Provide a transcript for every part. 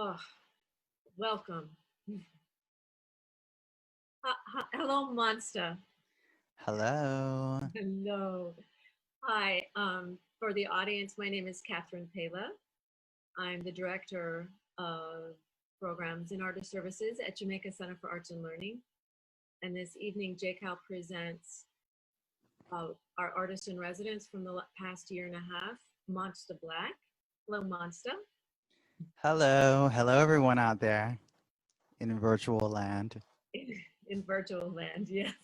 Oh, welcome. Hello, Monstah. Hello. Hello. Hi. For the audience, my name is Catherine Pela. I'm the director of programs and artist services at Jamaica Center for Arts and Learning. And this evening, JCAL presents our artist in residence from the past year and a half, Monstah Black. Hello, Monstah. Hello. Hello, everyone out there in virtual land. In virtual land, yes.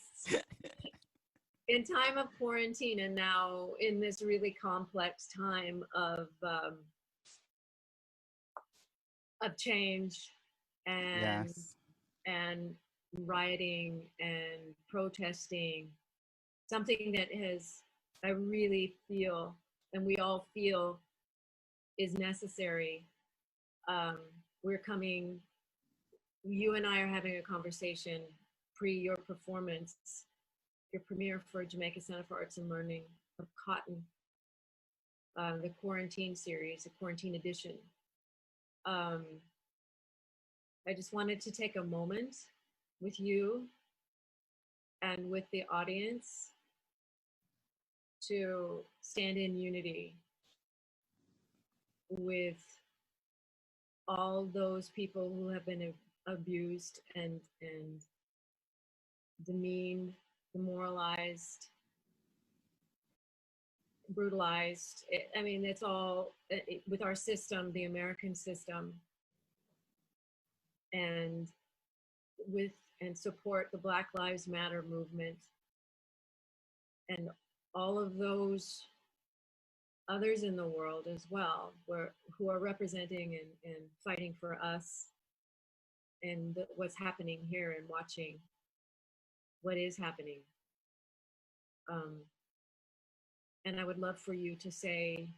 In time of quarantine and now in this really complex time of change and Yes. and rioting and protesting, something that has I really feel and we all feel is necessary. um, we're coming You and I are having a conversation pre your performance, your premiere for Jamaica Center for Arts and Learning of Cotton, the quarantine series, the quarantine edition. Um, I just wanted to take a moment with you and with the audience to stand in unity with all those people who have been abused and demeaned, demoralized, brutalized. I mean, it's all with our system, the American system, and with and support the Black Lives Matter movement and all of those others in the world as well, who are representing and fighting for us and what's happening here and watching what is happening. Um, and I would love for you to say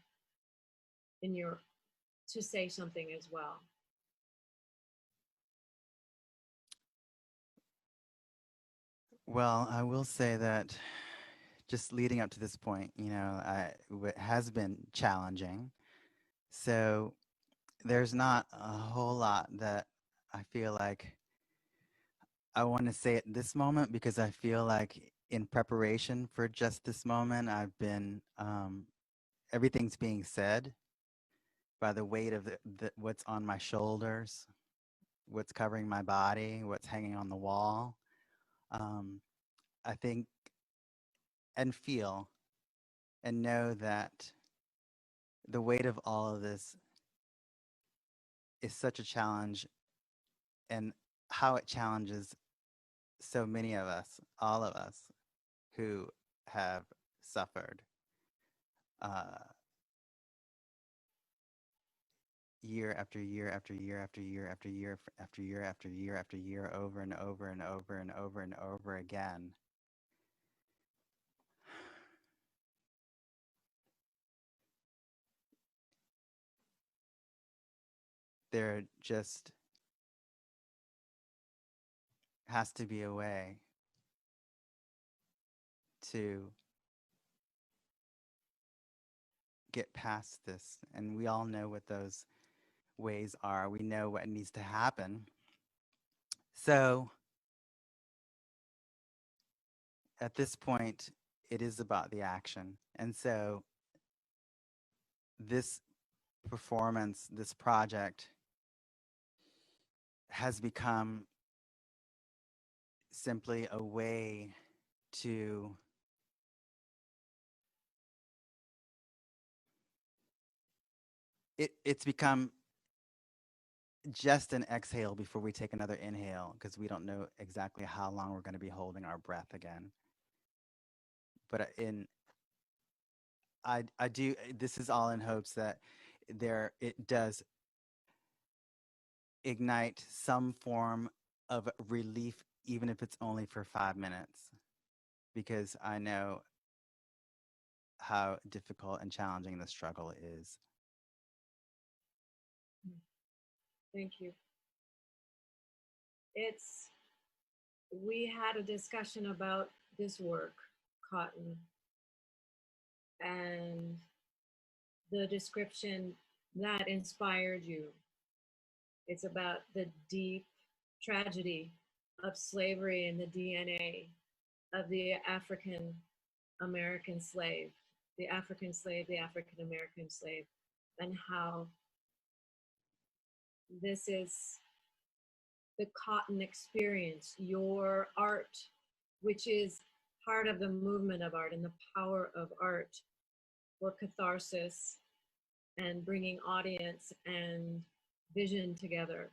in your to say something as well. Well, I will say that just leading up to this point, it has been challenging. So there's not a whole lot that I feel like I want to say at this moment because I feel like in preparation for just this moment, everything's being said by the weight of what's on my shoulders, what's covering my body, what's hanging on the wall. Um, I think and feel and know that the weight of all of this is such a challenge and how it challenges so many of us, all of us who have suffered uh, year after year after year after year after year after year after year after year over and over and over and over and over again. There just has to be a way to get past this. And we all know what those ways are. We know what needs to happen. So at this point, it is about the action. And so this performance, this project has become simply a way to it's become just an exhale before we take another inhale because we don't know exactly how long we're going to be holding our breath again. But in I do this is all in hopes that there it does ignite some form of relief, even if it's only for 5 minutes, because I know how difficult and challenging the struggle is. Thank you. It's We had a discussion about this work, Cotton, and the description that inspired you It's about the deep tragedy of slavery and the DNA of the African American slave, the African slave, the African American slave, and how this is the cotton experience, your art, which is part of the movement of art and the power of art for catharsis and bringing audience and vision together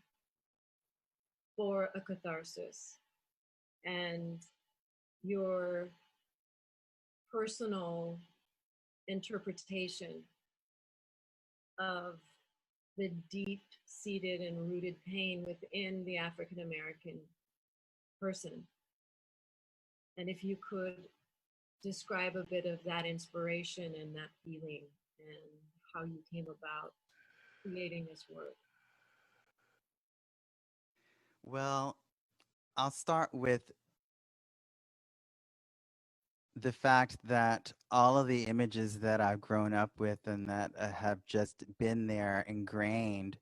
for a catharsis, and your personal interpretation of the deep seated and rooted pain within the African American person. And if you could describe a bit of that inspiration and that feeling and how you came about creating this work. Well, I'll start with the fact that all of the images that I've grown up with and that have just been there ingrained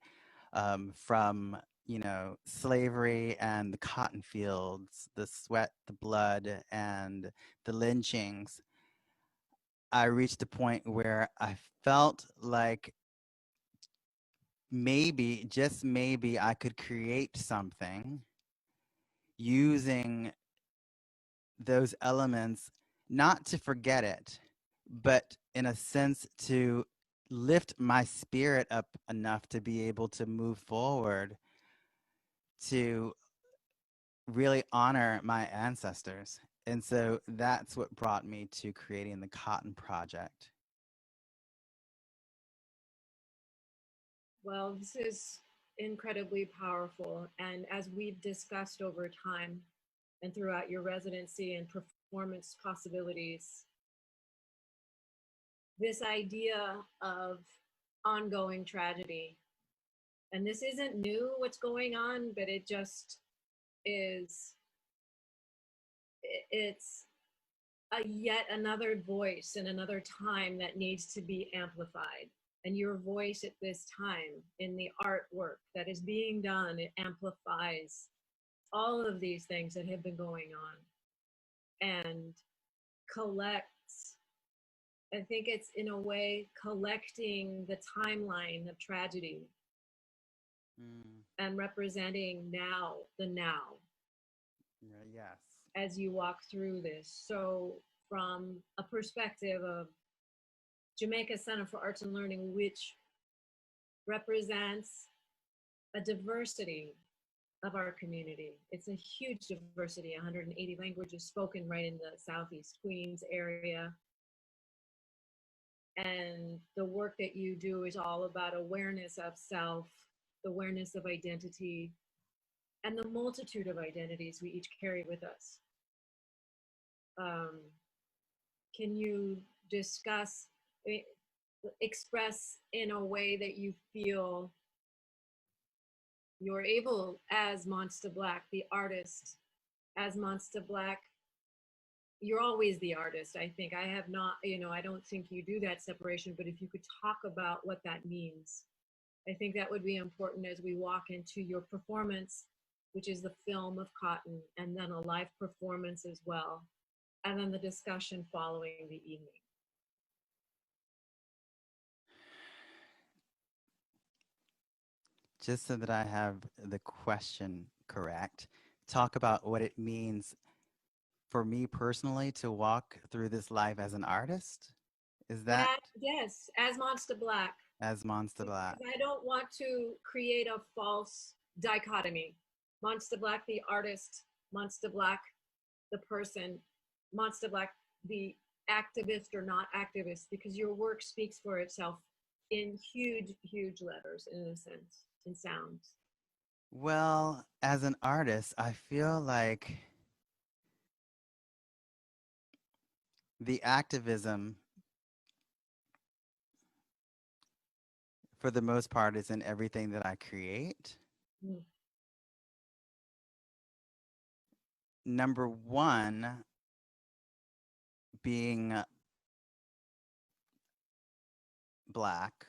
from, you know, slavery and the cotton fields, the sweat, the blood, and the lynchings, I reached a point where I felt like maybe, just maybe, I could create something using those elements, not to forget it, but in a sense to lift my spirit up enough to be able to move forward, to really honor my ancestors. And so that's what brought me to creating the Cotton Project. Well, this is incredibly powerful. And as we've discussed over time and throughout your residency and performance possibilities, this idea of ongoing tragedy, and this isn't new what's going on, but it just is, it's a yet another voice and another time that needs to be amplified. And your voice at this time in the artwork that is being done, it amplifies all of these things that have been going on and collects. I think it's in a way collecting the timeline of tragedy and representing now, the now. Yes. As you walk through this. So from a perspective of Jamaica Center for Arts and Learning, which represents a diversity of our community. It's a huge diversity, 180 languages spoken right in the Southeast Queens area. And the work that you do is all about awareness of self, the awareness of identity, and the multitude of identities we each carry with us. Can you discuss, express in a way that you feel you're able, as Monstah Black, the artist, as Monstah Black, you're always the artist, I think. I have not, I don't think you do that separation, but if you could talk about what that means, I think that would be important as we walk into your performance, which is the film of Cotton, and then a live performance as well, and then the discussion following the evening. Just so that I have the question correct, talk about what it means for me personally to walk through this life as an artist. Is that? Yes, as Monstah Black. As Monstah Black. I don't want to create a false dichotomy. Monstah Black, the artist, Monstah Black, the person, Monstah Black, the activist or not activist, because your work speaks for itself in huge, huge letters, in a sense, in sounds. Well, as an artist, I feel like the activism, for the most part, is in everything that I create. Number one, being Black,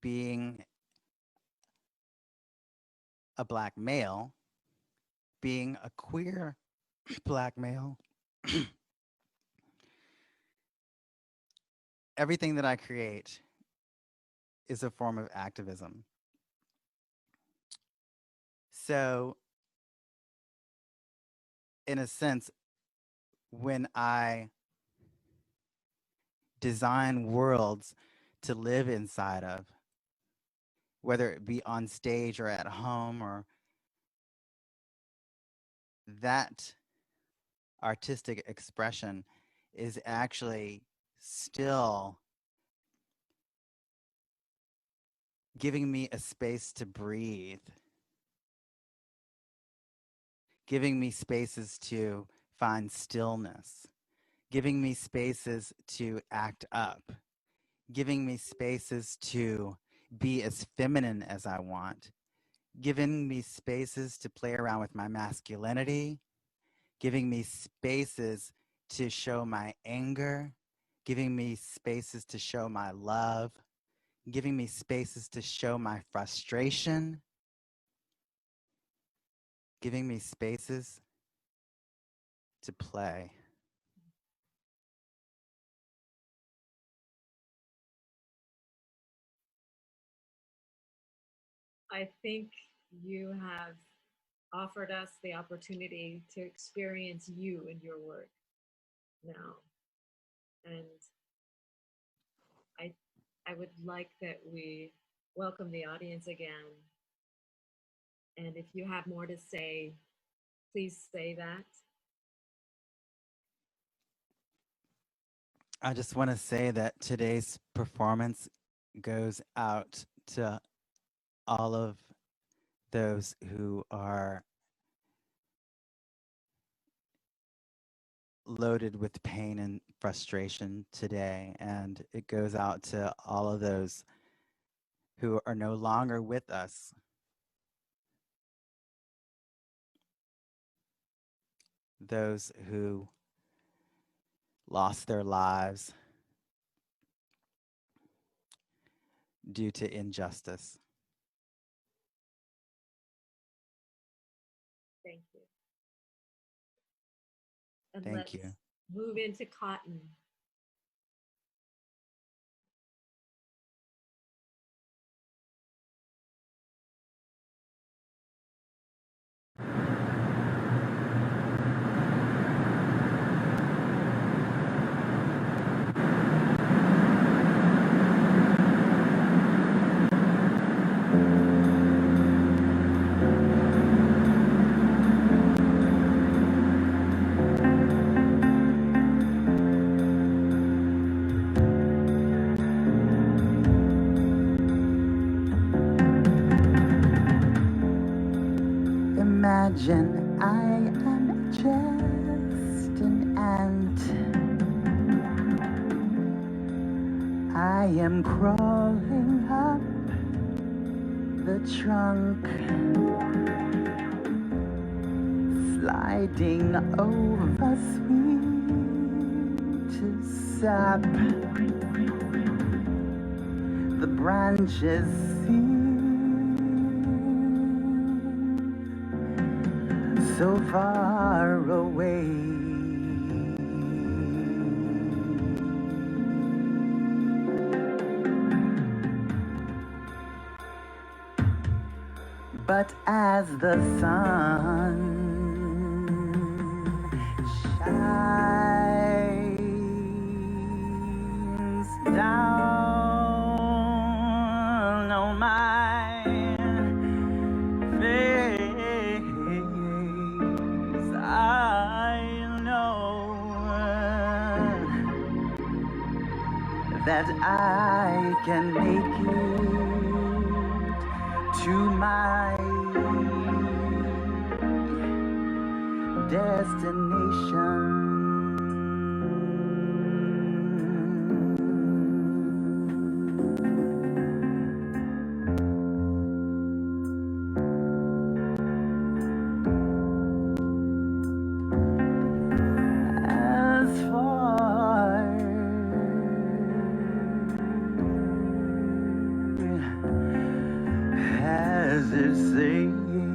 being a black male, being a queer black male, everything that I create is a form of activism. So, in a sense, when I design worlds to live inside of, whether it be on stage or at home, or that artistic expression is actually still giving me a space to breathe, giving me spaces to find stillness, giving me spaces to act up, giving me spaces to be as feminine as I want, giving me spaces to play around with my masculinity, giving me spaces to show my anger, giving me spaces to show my love, giving me spaces to show my frustration, giving me spaces to play. I think you have offered us the opportunity to experience you in your work now. And I would like that we welcome the audience again. And if you have more to say, please say that. I just want to say that today's performance goes out to all of those who are loaded with pain and frustration today. And it goes out to all of those who are no longer with us. Those who lost their lives due to injustice. Thank you. And Thank let's you. move into Cotton. Imagine I am just an ant. I am crawling up the trunk, sliding over sweet sap. The branches seem so far away. But as the sun shines down on my face, I know that I can make it to my destination. As far as it seems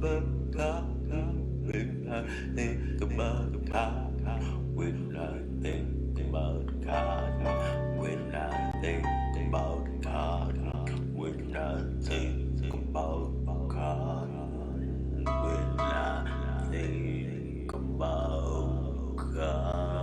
about cotton, when I think about cotton, when I think about cotton, when I think about cotton, when I think about cotton, when I think about cotton, when I think about cotton.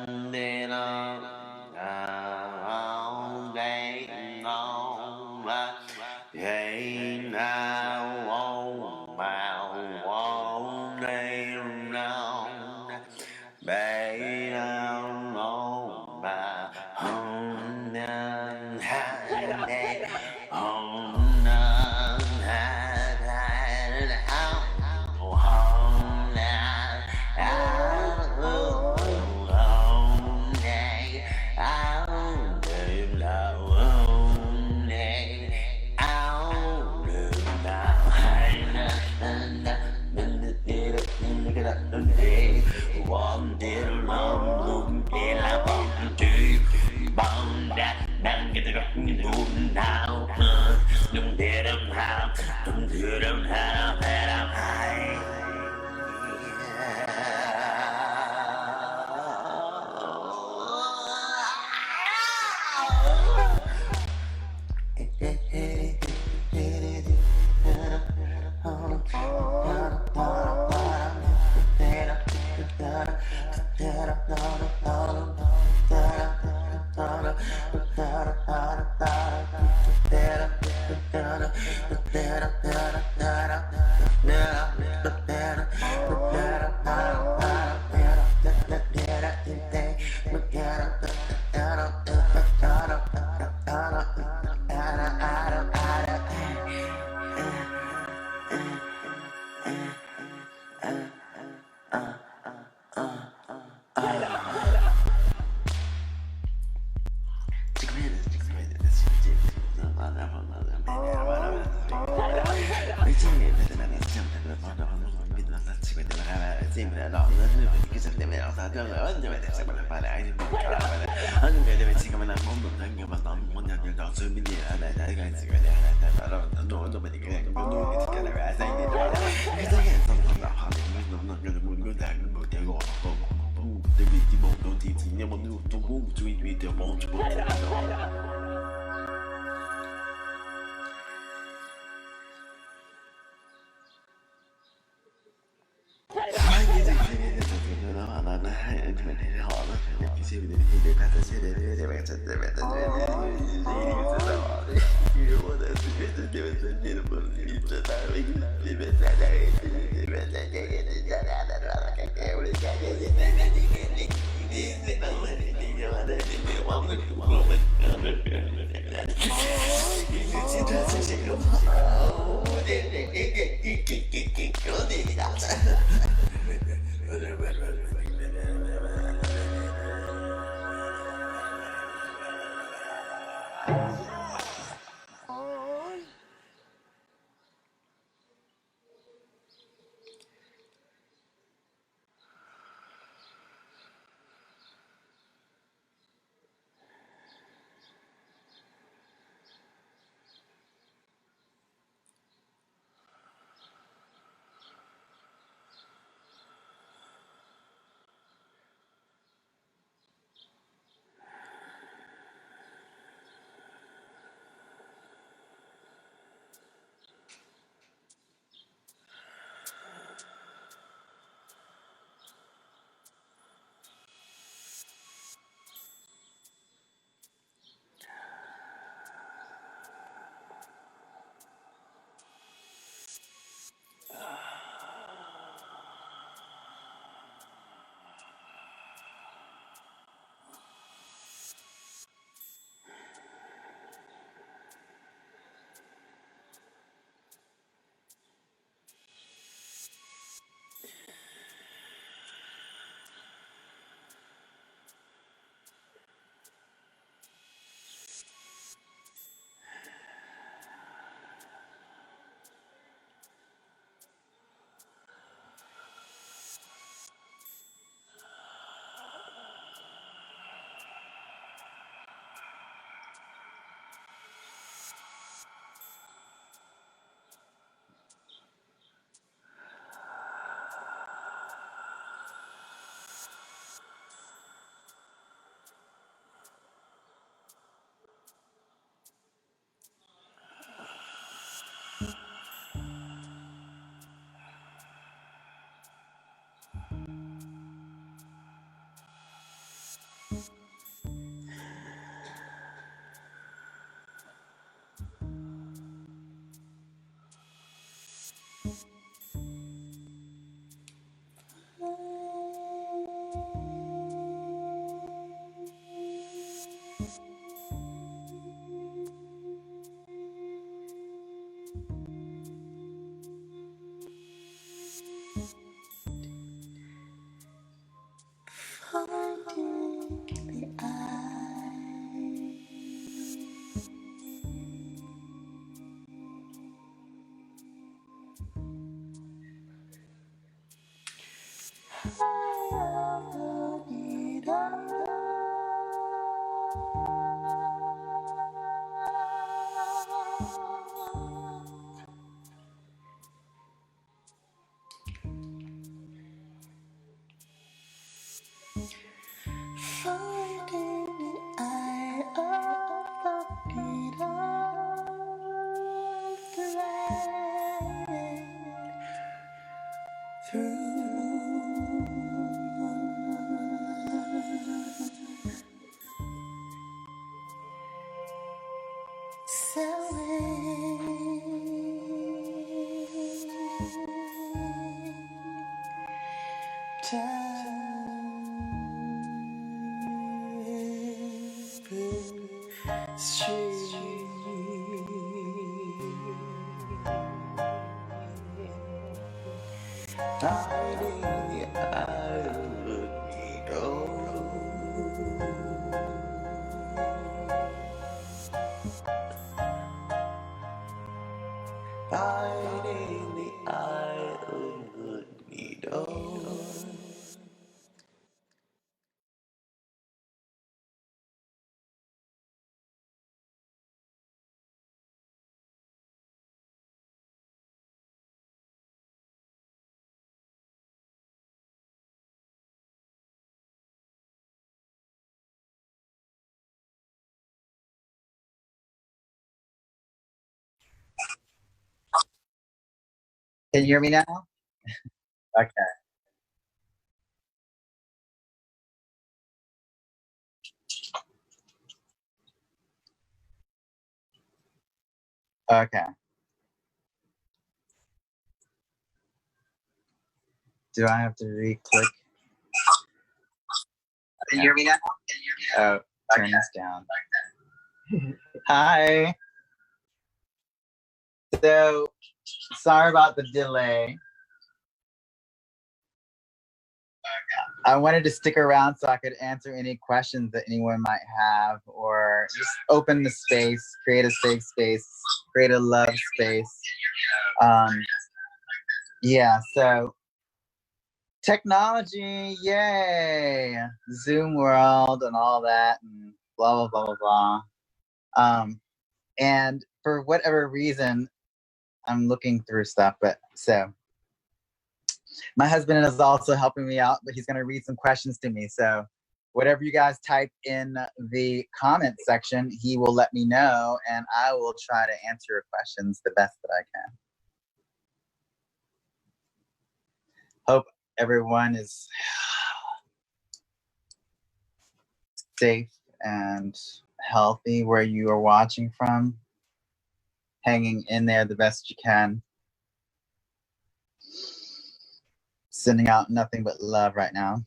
And then all day long, hey, now, all day long, bay down on my home and had home one did long look in a bomb to bomb that đang get the moon now. Don't get them how, don't do them how, that I'm high. Can you hear me now? Okay. Okay. Do I have to re-click? Can you hear me now? Oh, turn this down. Hi. So, sorry about the delay. I wanted to stick around so I could answer any questions that anyone might have, or just open the space, create a safe space, create a love space. Yeah, so technology, yay! Zoom world and all that, and blah, blah, blah, blah, blah. And for whatever reason, I'm looking through stuff, but so my husband is also helping me out, but he's going to read some questions to me. So whatever you guys type in the comment section, he will let me know, and I will try to answer your questions the best that I can. Hope everyone is safe and healthy where you are watching from, hanging in there the best you can. Sending out nothing but love right now.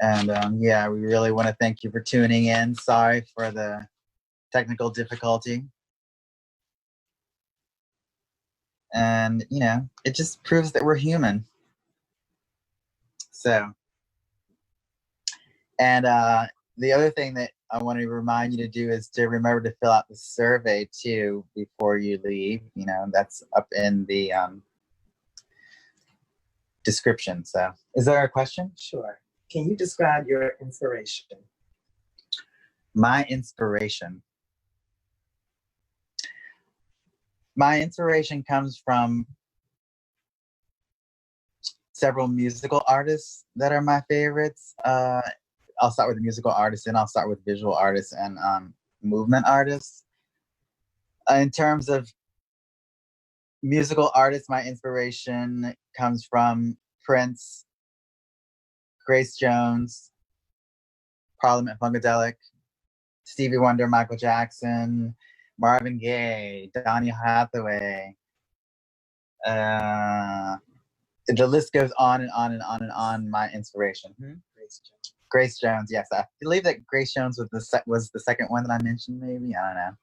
And yeah, we really want to thank you for tuning in. Sorry for the technical difficulty. And, you know, it just proves that we're human. So, and the other thing that I want to remind you to do is to remember to fill out the survey too before you leave. You know, that's up in the description. So, is there a question? Sure. Can you describe your inspiration? My inspiration. My inspiration comes from several musical artists that are my favorites. I'll start with the musical artists, and I'll start with visual artists and movement artists. In terms of musical artists, my inspiration comes from Prince, Grace Jones, Parliament Funkadelic, Stevie Wonder, Michael Jackson, Marvin Gaye, Donny Hathaway. The list goes on and on and on and on. My inspiration. Grace Jones. Grace Jones, yes. I believe that Grace Jones was the second one that I mentioned, maybe. I don't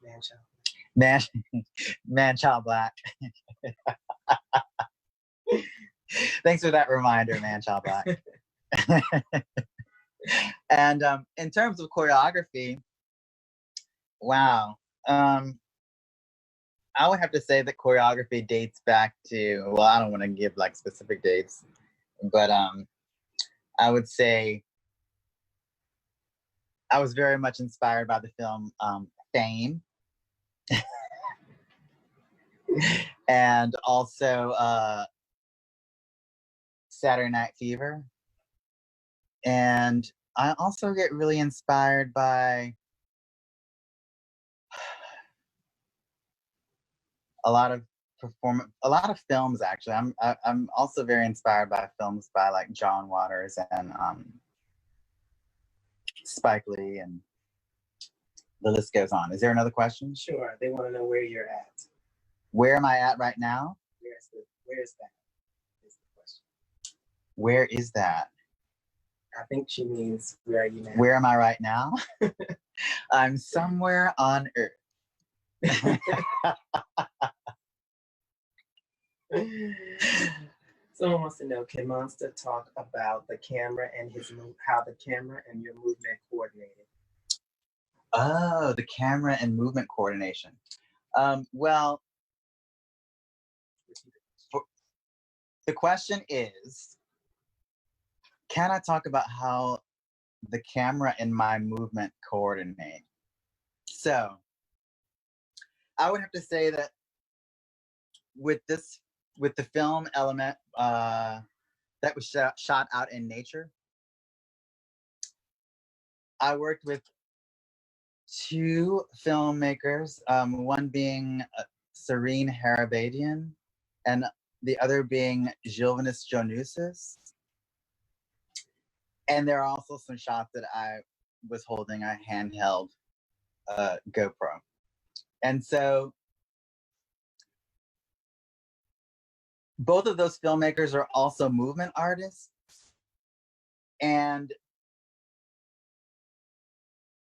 know. Man Child Black. Thanks for that reminder, Man Child Black. And in terms of choreography, wow. I would have to say that choreography dates back to, well, I don't want to give like specific dates, but I would say I was very much inspired by the film Fame. And also Saturday Night Fever. And I also get really inspired by a lot of films, actually. I'm also very inspired by films by like John Waters and Spike Lee and the list goes on. Is there another question? Sure. They want to know where you're at. Where am I at right now? Where's that? Is the question. Where is that? I think she means where are you now? Where am I right now? I'm somewhere on Earth. Someone wants to know, can Monstah talk about the camera and how the camera and your movement coordinated? Oh, the camera and movement coordination. Well, the question is, can I talk about how the camera and my movement coordinate? So, I would have to say that with the film element that was shot out in nature, I worked with two filmmakers, one being Serene Harabadian and the other being Gilvanis Jonusis. And there are also some shots that I was holding a handheld GoPro. And so both of those filmmakers are also movement artists. And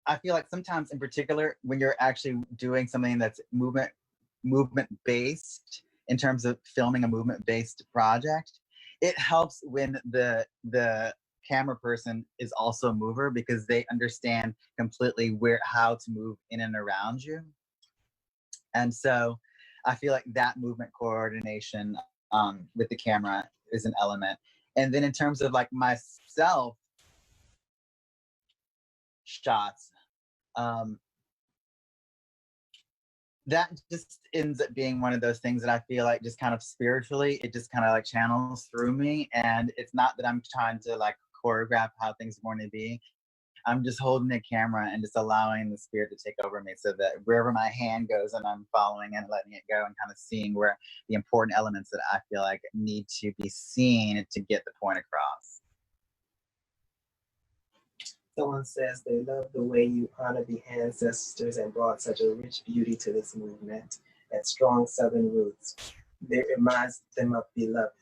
I feel like sometimes in particular, when you're actually doing something that's movement based, in terms of filming a movement based project, it helps when the camera person is also a mover, because they understand completely how to move in and around you. And so I feel like that movement coordination with the camera is an element. And then in terms of like myself shots, that just ends up being one of those things that I feel like just kind of spiritually, it just kind of like channels through me. And it's not that I'm trying to like choreograph how things are going to be. I'm just holding the camera and just allowing the spirit to take over me, so that wherever my hand goes and I'm following and letting it go and kind of seeing where the important elements that I feel like need to be seen to get the point across. Someone says they love the way you honor the ancestors and brought such a rich beauty to this movement and strong Southern roots. It reminds them of beloved.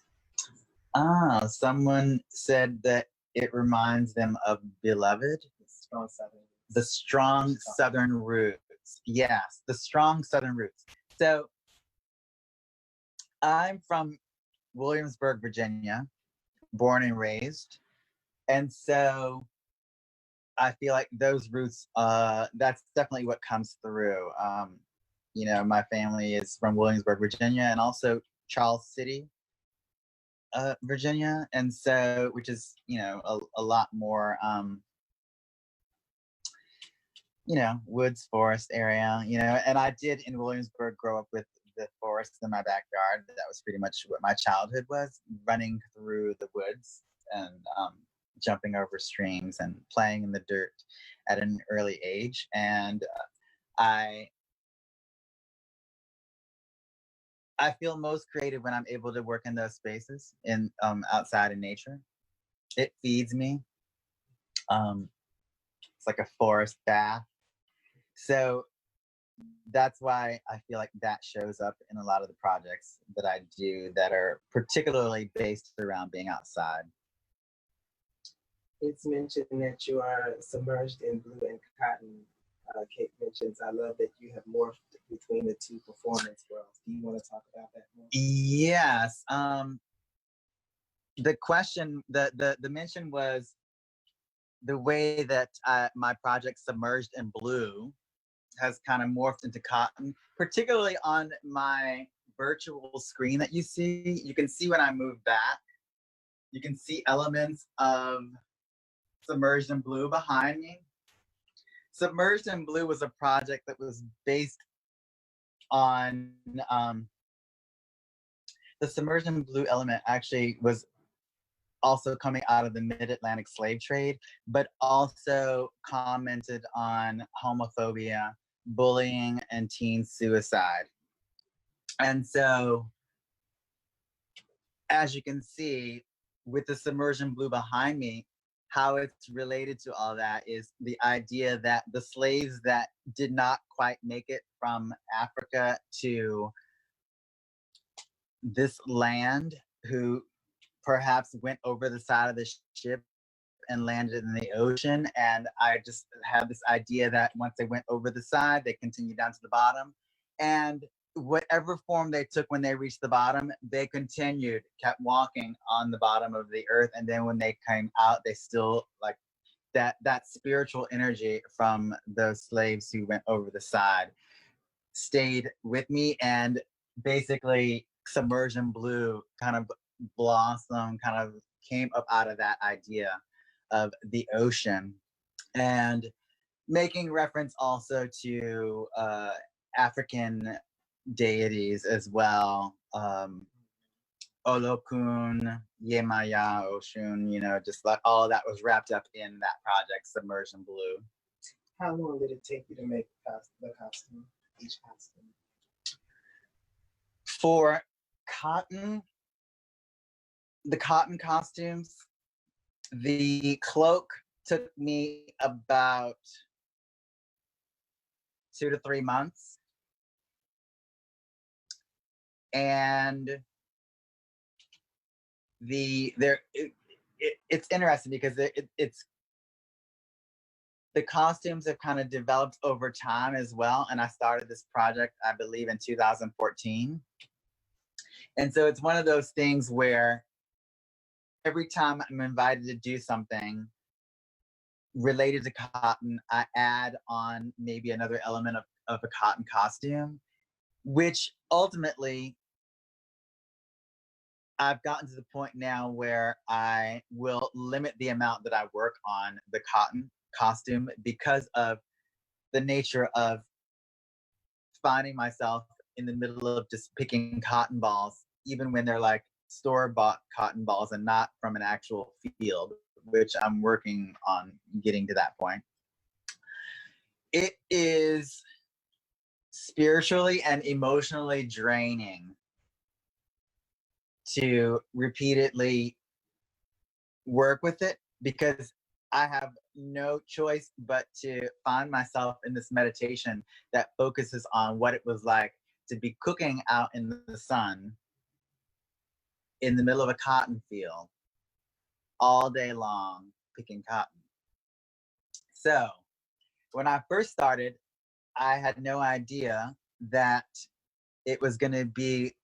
Someone said that it reminds them of beloved. Strong Southern roots. The strong Southern roots. Yes, the strong Southern roots. So I'm from Williamsburg, Virginia, born and raised. And so I feel like those roots, that's definitely what comes through. You know, my family is from Williamsburg, Virginia, and also Charles City, Virginia. And so, which is, you know, a lot more, you know, woods, forest area, you know. And I did in Williamsburg grow up with the forest in my backyard. That was pretty much what my childhood was, running through the woods and jumping over streams and playing in the dirt at an early age. And I feel most creative when I'm able to work in those spaces in outside in nature. It feeds me. It's like a forest bath. So that's why I feel like that shows up in a lot of the projects that I do that are particularly based around being outside. It's mentioned that you are submerged in blue and cotton. Kate mentions, I love that you have morphed between the two performance worlds. Do you want to talk about that more? Yes. The question, the mention was the way that my project Submerged in Blue has kind of morphed into cotton, particularly on my virtual screen that you see. You can see when I move back, you can see elements of Submerged in Blue behind me. Submerged in Blue was a project that was based on the Submerged in Blue element actually was also coming out of the mid-Atlantic slave trade, but also commented on homophobia, bullying, and teen suicide. And so, as you can see, with the Submerged in Blue behind me, how it's related to all that is the idea that the slaves that did not quite make it from Africa to this land, who perhaps went over the side of the ship and landed in the ocean. And I just had this idea that once they went over the side, they continued down to the bottom. And whatever form they took when they reached the bottom, they continued, kept walking on the bottom of the earth. And then when they came out, they still like that spiritual energy from those slaves who went over the side stayed with me, and basically Submersion Blue kind of blossom kind of came up out of that idea of the ocean, and making reference also to African deities as well. Olokun, Yemaya, Oshun, just like all of that was wrapped up in that project, Submersion Blue. How long did it take you to make the costume, each costume? For cotton, the cotton costumes, the cloak took me about 2 to 3 months. And it's interesting because it's the costumes have kind of developed over time as well. And I started this project, I believe, in 2014. And so it's one of those things where every time I'm invited to do something related to cotton, I add on maybe another element of a cotton costume, which ultimately I've gotten to the point now where I will limit the amount that I work on the cotton costume because of the nature of finding myself in the middle of just picking cotton balls, even when they're like store-bought cotton balls and not from an actual field, which I'm working on getting to that point. It is spiritually and emotionally draining to repeatedly work with it because I have no choice but to find myself in this meditation that focuses on what it was like to be cooking out in the sun in the middle of a cotton field all day long picking cotton. So when I first started, I had no idea that it was going to be,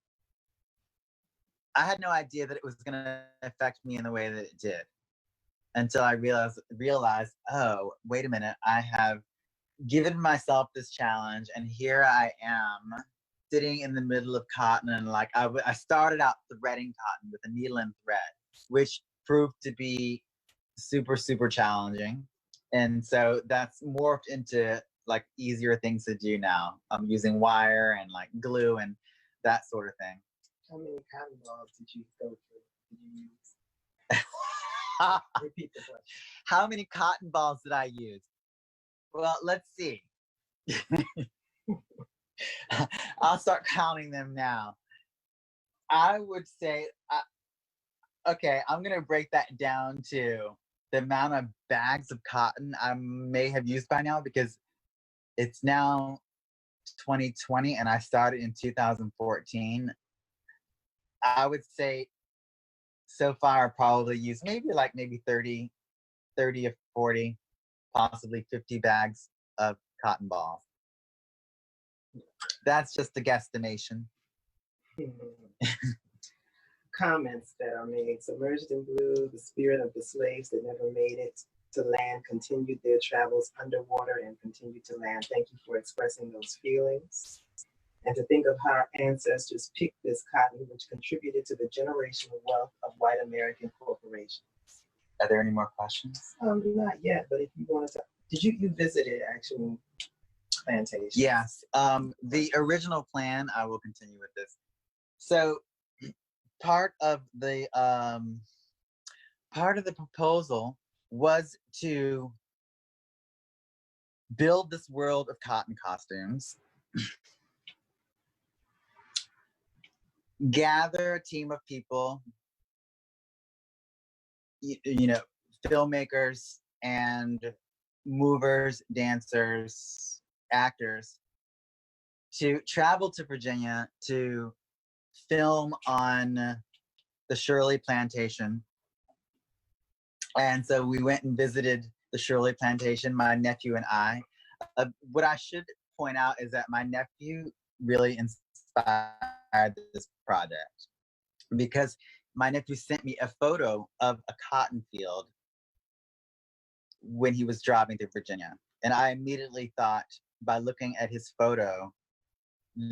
I had no idea that it was going to affect me in the way that it did until I realized, oh, wait a minute, I have given myself this challenge and here I am sitting in the middle of cotton, and like I started out threading cotton with a needle and thread, which proved to be super, super challenging. And so that's morphed into like easier things to do now. I'm using wire and like glue and that sort of thing. How many cotton balls did you go through? Did you use? Repeat the question. How many cotton balls did I use? Well, let's see. I'll start counting them now. I would say, okay, I'm going to break that down to the amount of bags of cotton I may have used by now, because it's now 2020 and I started in 2014. I would say so far I probably used maybe 30 or 40, possibly 50 bags of cotton balls. That's just a guesstimation. Comments that are made. Submerged in blue, the spirit of the slaves that never made it to land continued their travels underwater and continued to land. Thank you for expressing those feelings. And to think of how our ancestors picked this cotton, which contributed to the generational wealth of white American corporations. Are there any more questions? Not yet, but if you wanted to, you visited actual plantations? Yes. The original plan, I will continue with this. So part of the proposal was to build this world of cotton costumes, gather a team of people, filmmakers and movers, dancers, actors to travel to Virginia to film on the Shirley Plantation. And so we went and visited the Shirley Plantation, my nephew and I. What I should point out is that my nephew really inspired this project, because my nephew sent me a photo of a cotton field when he was driving through Virginia. And I immediately thought, by looking at his photo,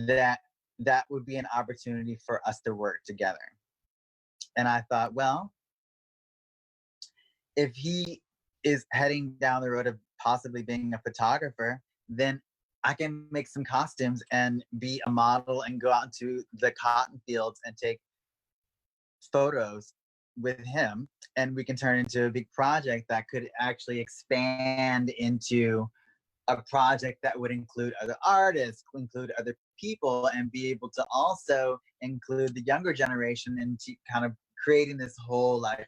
that that would be an opportunity for us to work together. And I thought, well, if he is heading down the road of possibly being a photographer, then I can make some costumes and be a model and go out into the cotton fields and take photos with him, and we can turn into a big project that could actually expand into a project that would include other artists, include other people, and be able to also include the younger generation into kind of creating this whole like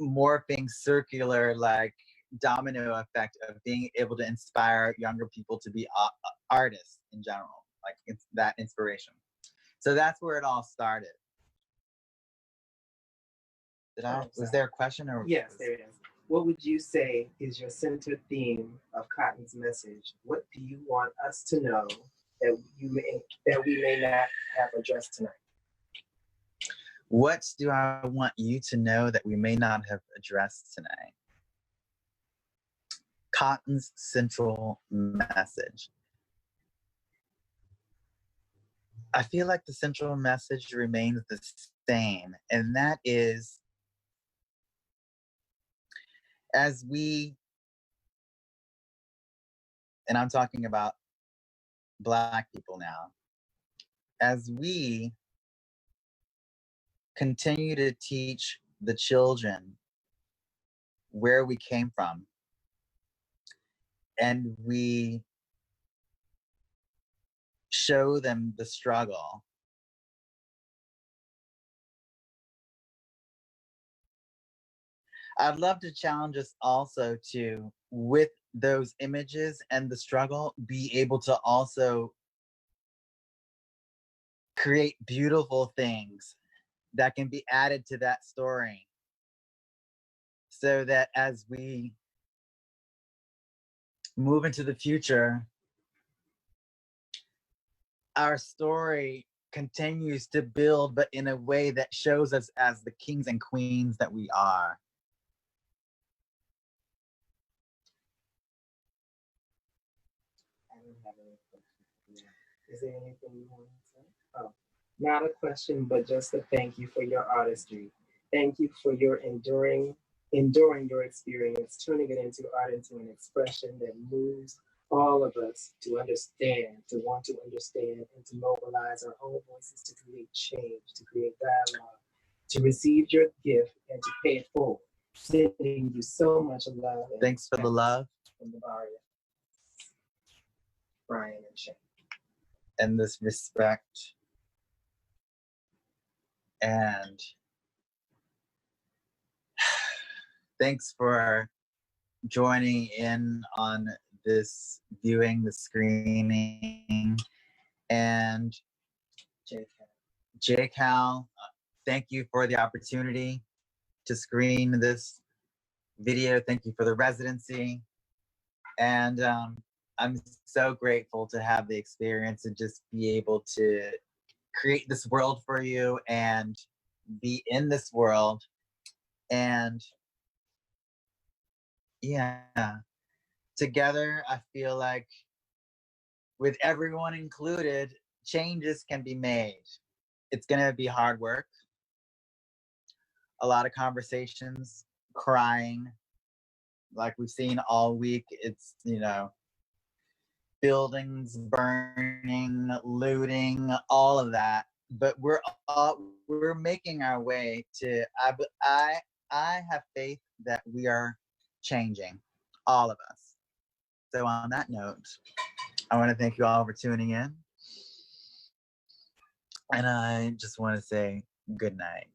morphing circular like domino effect of being able to inspire younger people to be artists in general, like it's that inspiration. So that's where it all started. Was there a question? Or yes, there is. What would you say is your centered theme of Cotton's message? What do you want us to know that we may not have addressed tonight? What do I want you to know that we may not have addressed tonight? Cotton's central message. I feel like the central message remains the same, and that is, as we, and I'm talking about Black people now, as we continue to teach the children where we came from, and we show them the struggle, I'd love to challenge us also to, with those images and the struggle, be able to also create beautiful things that can be added to that story, so that as we move into the future, our story continues to build, but in a way that shows us as the kings and queens that we are. I don't have any questions. Is there anything you want to say? Oh, not a question, but just a thank you for your artistry. Thank you for your enduring your experience, turning it into art, into an expression that moves all of us to understand, to want to understand, and to mobilize our own voices to create change, to create dialogue, to receive your gift and to pay it forward. Sending you so much love. Thanks for the love. From the Baria, Brian and Shane. And this respect. And thanks for joining in on this viewing, the screening. And JCAL, thank you for the opportunity to screen this video. Thank you for the residency. And I'm so grateful to have the experience and just be able to create this world for you and be in this world. And yeah, together, I feel like with everyone included, changes can be made. It's gonna be hard work, a lot of conversations, crying, like we've seen all week. It's, you know, buildings burning, looting, all of that. But we're making our way to. I have faith that we are changing, all of us. So on that note, I want to thank you all for tuning in, and I just want to say good night.